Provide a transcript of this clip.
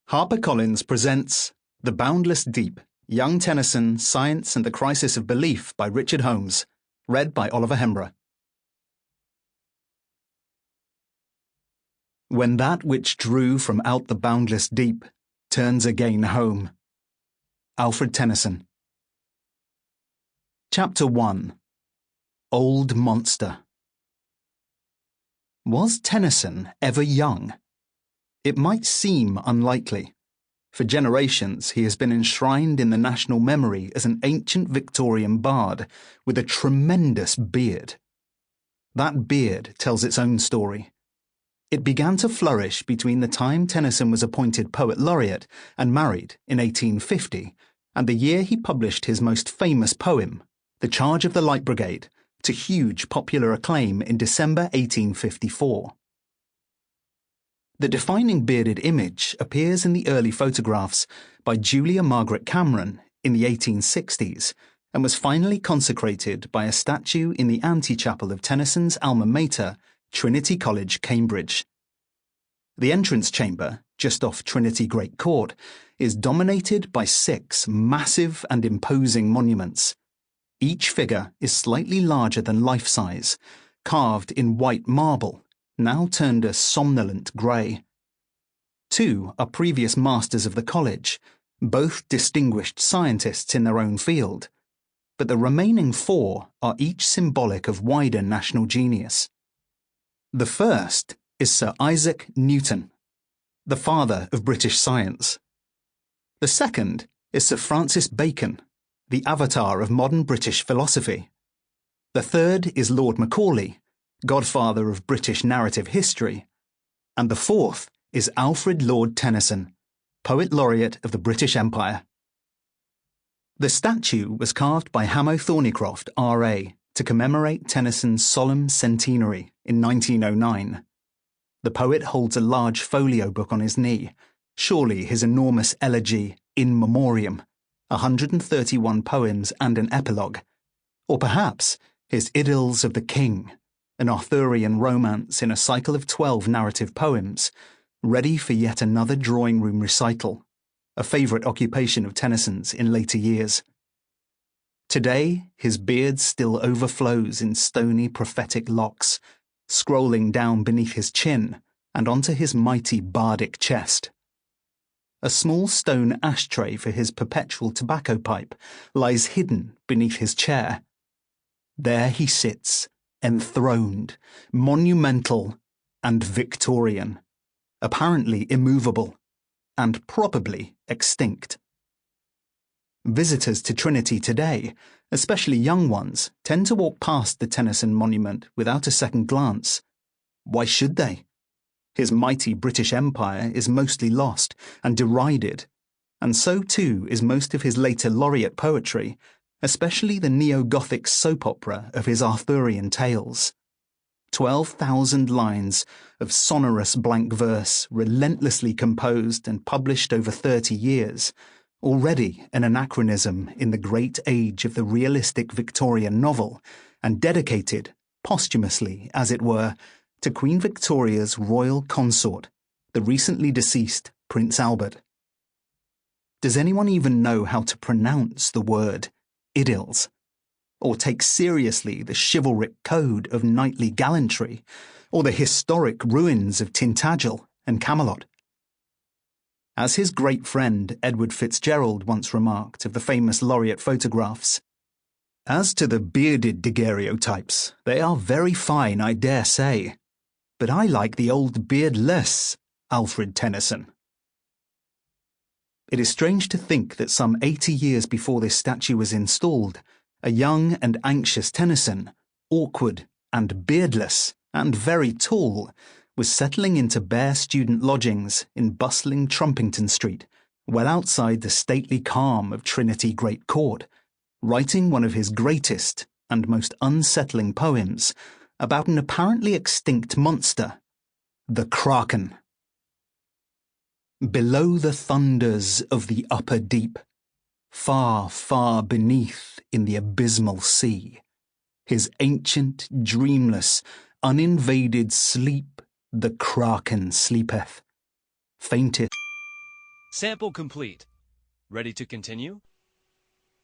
HarperCollins presents The Boundless Deep, Young Tennyson, Science and the Crisis of Belief by Richard Holmes, read by Oliver Hembrough. When that which drew from out the boundless deep turns again home. Alfred Tennyson. Chapter 1. Old Monster. Was Tennyson ever young? It might seem unlikely. For generations he has been enshrined in the national memory as an ancient Victorian bard with a tremendous beard. That beard tells its own story. It began to flourish between the time Tennyson was appointed Poet Laureate and married in 1850 and the year he published his most famous poem, The Charge of the Light Brigade, to huge popular acclaim in December 1854. The defining bearded image appears in the early photographs by Julia Margaret Cameron in the 1860s and was finally consecrated by a statue in the antechapel of Tennyson's alma mater, Trinity College, Cambridge. The entrance chamber, just off Trinity Great Court, is dominated by 6 massive and imposing monuments. Each figure is slightly larger than life-size, carved in white marble, now turned a somnolent grey. 2 are previous masters of the college, both distinguished scientists in their own field, but the remaining 4 are each symbolic of wider national genius. The first is Sir Isaac Newton, the father of British science. The second is Sir Francis Bacon, the avatar of modern British philosophy. The third is Lord Macaulay, godfather of British narrative history, and the fourth is Alfred Lord Tennyson, Poet Laureate of the British Empire. The statue was carved by Hamo Thornycroft, R.A., to commemorate Tennyson's solemn centenary in 1909. The poet holds a large folio book on his knee, surely his enormous elegy, In Memoriam, 131 poems and an epilogue, or perhaps his Idylls of the King, an Arthurian romance in a cycle of 12 narrative poems, ready for yet another drawing-room recital, a favourite occupation of Tennyson's in later years. Today, his beard still overflows in stony prophetic locks, scrolling down beneath his chin and onto his mighty bardic chest. A small stone ashtray for his perpetual tobacco pipe lies hidden beneath his chair. There he sits, enthroned, monumental, and Victorian, apparently immovable, and probably extinct. Visitors to Trinity today, especially young ones, tend to walk past the Tennyson monument without a second glance. Why should they? His mighty British Empire is mostly lost and derided, and so too is most of his later laureate poetry, especially the neo-Gothic soap opera of his Arthurian tales. 12,000 lines of sonorous blank verse, relentlessly composed and published over 30 years, already an anachronism in the great age of the realistic Victorian novel, and dedicated, posthumously as it were, to Queen Victoria's royal consort, the recently deceased Prince Albert. Does anyone even know how to pronounce the word idylls, or take seriously the chivalric code of knightly gallantry, or the historic ruins of Tintagel and Camelot? As his great friend Edward Fitzgerald once remarked of the famous laureate photographs, "As to the bearded daguerreotypes, they are very fine, I dare say, but I like the old beardless Alfred Tennyson." It is strange to think that some 80 years before this statue was installed, a young and anxious Tennyson, awkward and beardless and very tall, was settling into bare student lodgings in bustling Trumpington Street, well outside the stately calm of Trinity Great Court, writing one of his greatest and most unsettling poems about an apparently extinct monster, the Kraken. Below the thunders of the upper deep, far, far beneath in the abysmal sea, his ancient, dreamless, uninvaded sleep the Kraken sleepeth, fainteth Sample complete. Ready to continue?